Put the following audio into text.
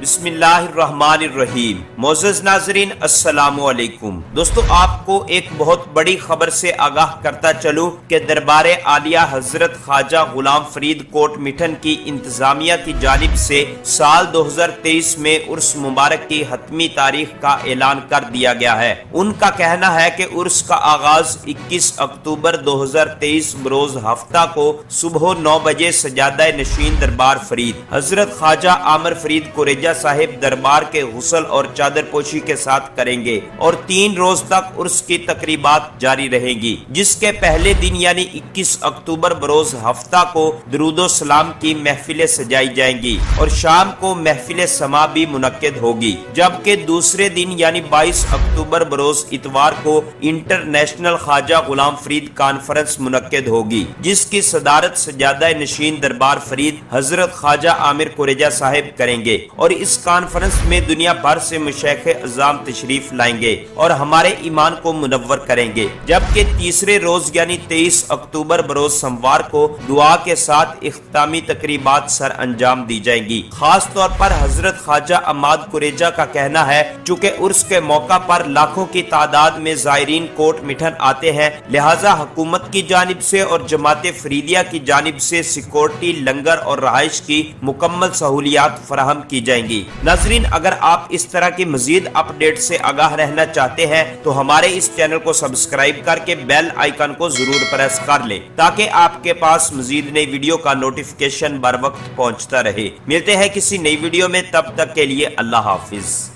بسم اللہ الرحمن الرحیم۔ معزز ناظرین السلام علیکم۔ دوستو آپ کو ایک بہت بڑی خبر سے آگاہ کرتا چلوں کہ دربار عالیہ حضرت خواجہ غلام فرید کوٹ مٹھن کی انتظامیہ کی جانب سے سال 2023 میں عرس مبارک کی حتمی تاریخ کا اعلان کر دیا گیا ہے۔ ان کا کہنا ہے کہ عرس کا آغاز 21 اکتوبر 2023 بروز ہفتہ کو صبح 9 بجے سجادہ نشین دربار فرید حضرت خواجہ عامر فرید کوریجہ صاحب دربار کے غسل اور چادر پوشی کے ساتھ کریں گے اور 3 روز تک عرس کی تقریبات جاری رہیں گی، جس کے پہلے دن یعنی 21 اکتوبر بروز ہفتہ کو درود و سلام کی محفلیں سجائی جائیں گی اور شام کو محفل سما بھی منعقد ہوگی، جبکہ دوسرے دن یعنی 22 اکتوبر بروز اتوار کو انٹرنیشنل خواجہ غلام فرید کانفرنس منعقد ہوگی، جس کی صدارت سجادہ نشین دربار فرید حضرت خواجہ عامر کوریجہ صاحب کریں گے اور اس کانفرنس میں دنیا بھر سے مشائخ اعظام تشریف لائیں گے اور ہمارے ایمان کو منور کریں گے، جبکہ تیسرے روز یعنی 23 اکتوبر بروز سموار کو دعا کے ساتھ اختتامی تقریبات سر انجام دی جائیں گی۔ خاص طور پر حضرت خواجہ عماد کوریجہ کا کہنا ہے چونکہ عرس کے موقع پر لاکھوں کی تعداد میں زائرین کوٹ مٹھن آتے ہیں، لہٰذا حکومت کی جانب سے اور جماعت فریدیہ کی جانب سے سیکورٹی، لنگر اور رہائش کی مکمل سہولیات فراہم کی جائیں گی۔ ناظرین، اگر آپ اس طرح کی مزید اپڈیٹ سے آگاہ رہنا چاہتے ہیں تو ہمارے اس چینل کو سبسکرائب کر کے بیل آئیکن کو ضرور پریس کر لیں تاکہ آپ کے پاس مزید نئی ویڈیو کا نوٹیفیکیشن بر وقت پہنچتا رہے۔ ملتے ہیں کسی نئی ویڈیو میں، تب تک کے لیے اللہ حافظ۔